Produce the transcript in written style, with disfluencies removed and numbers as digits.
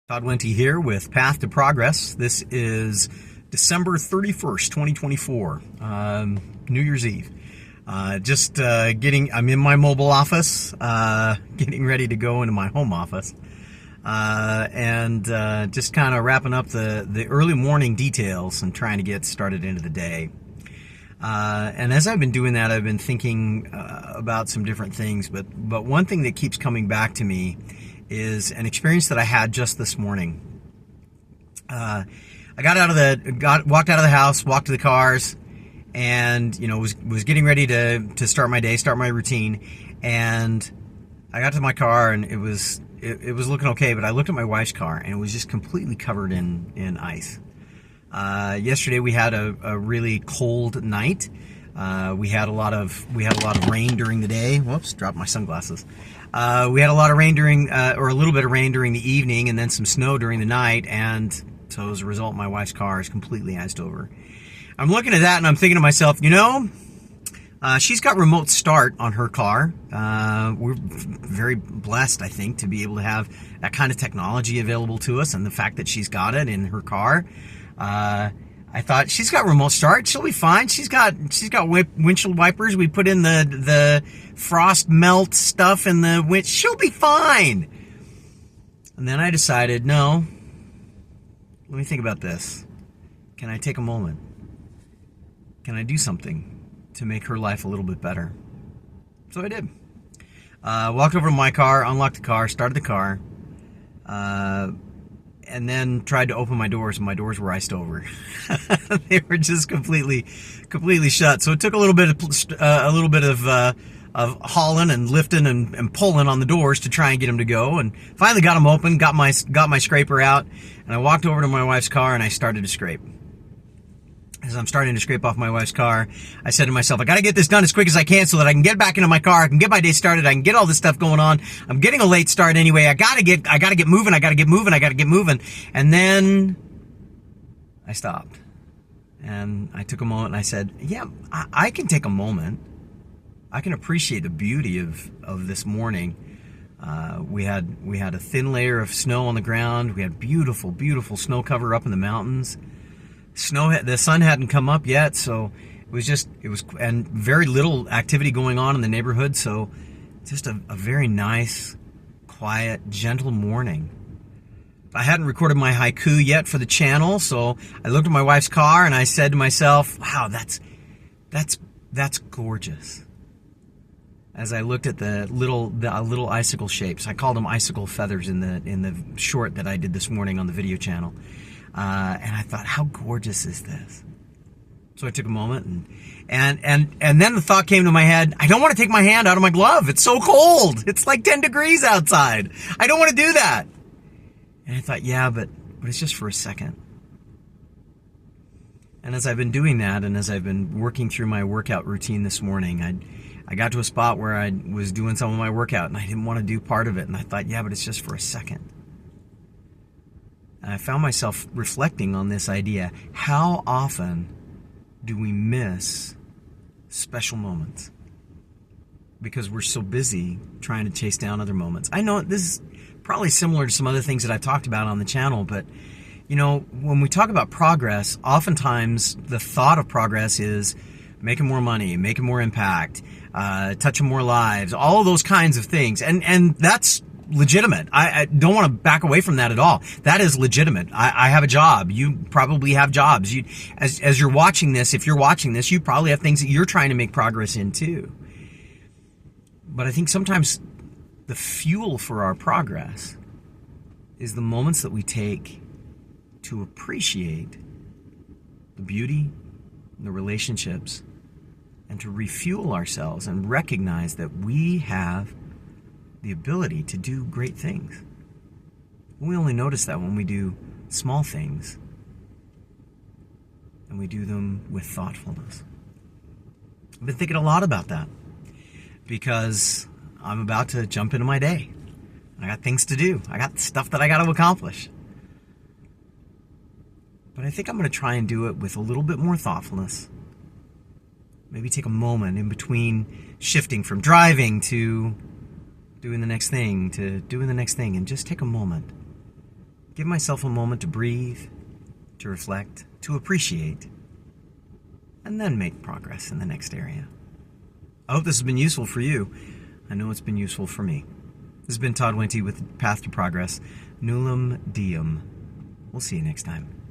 Todd Wente here with Path to Progress. This is December 31st, 2024, New Year's Eve. I'm in my mobile office, getting ready to go into my home office, and just kind of wrapping up the early morning details and trying to get started into the day. And as I've been doing that, I've been thinking about some different things, but one thing that keeps coming back to me is an experience that I had just this morning. I walked out of the house, walked to the cars, and was getting ready to start my day, start my routine. And I got to my car, and it was looking okay. But I looked at my wife's car, and it was just completely covered in ice. Yesterday we had a really cold night. We had a lot of rain during the day. Whoops, dropped my sunglasses. We had a lot of rain or a little bit of rain during the evening, and then some snow during the night. And so as a result, my wife's car is completely iced over. I'm looking at that and I'm thinking to myself, she's got remote start on her car. We're very blessed, I think, to be able to have that kind of technology available to us, and the fact that she's got it in her car. I thought, she's got remote start, she'll be fine. She's got windshield wipers. We put in the frost melt stuff in the wind. She'll be fine. And then I decided, no, let me think about this. Can I take a moment? Can I do something to make her life a little bit better? So I did. Walked over to my car, unlocked the car, started the car, and then tried to open my doors, and my doors were iced over. They were just completely shut. So it took a little bit of hauling and lifting and pulling on the doors to try and get them to go. And finally got them open, got my scraper out, and I walked over to my wife's car and I started to scrape. As I'm starting to scrape off my wife's car, I said to myself, I got to get this done as quick as I can so that I can get back into my car. I can get my day started. I can get all this stuff going on. I'm getting a late start anyway. I got to get moving. And then I stopped and I took a moment and I said, yeah, I can take a moment. I can appreciate the beauty of this morning. We had a thin layer of snow on the ground. We had beautiful snow cover up in the mountains. The sun hadn't come up yet, so and very little activity going on in the neighborhood, so just a very nice, quiet, gentle morning. I hadn't recorded my haiku yet for the channel, so I looked at my wife's car and I said to myself, wow, that's gorgeous. As I looked at the little icicle shapes, I called them icicle feathers in the short that I did this morning on the video channel. And I thought, how gorgeous is this? So I took a moment and then the thought came to my head, I don't want to take my hand out of my glove. It's so cold. It's like 10 degrees outside. I don't want to do that. And I thought, yeah, but it's just for a second. And as I've been doing that, and as I've been working through my workout routine this morning, I got to a spot where I was doing some of my workout and I didn't want to do part of it. And I thought, yeah, but it's just for a second. And I found myself reflecting on this idea. How often do we miss special moments? Because we're so busy trying to chase down other moments. I know this is probably similar to some other things that I've talked about on the channel, but when we talk about progress, oftentimes the thought of progress is making more money, making more impact, touching more lives, all of those kinds of things. And that's legitimate. I don't want to back away from that at all. That is legitimate. I have a job. You probably have jobs. As you're watching this, if you're watching this, you probably have things that you're trying to make progress in too. But I think sometimes the fuel for our progress is the moments that we take to appreciate the beauty and the relationships, and to refuel ourselves and recognize that we have the ability to do great things. We only notice that when we do small things, and we do them with thoughtfulness. I've been thinking a lot about that because I'm about to jump into my day. I got things to do. I got stuff that I got to accomplish. But I think I'm going to try and do it with a little bit more thoughtfulness. Maybe take a moment in between shifting from driving to doing the next thing, and just take a moment give myself a moment to breathe, to reflect, to appreciate, and then make progress in the next area. I hope this has been useful for you. I know it's been useful for me. This has been Todd Wente with Path to Progress. Nulum Diem. We'll see you next time.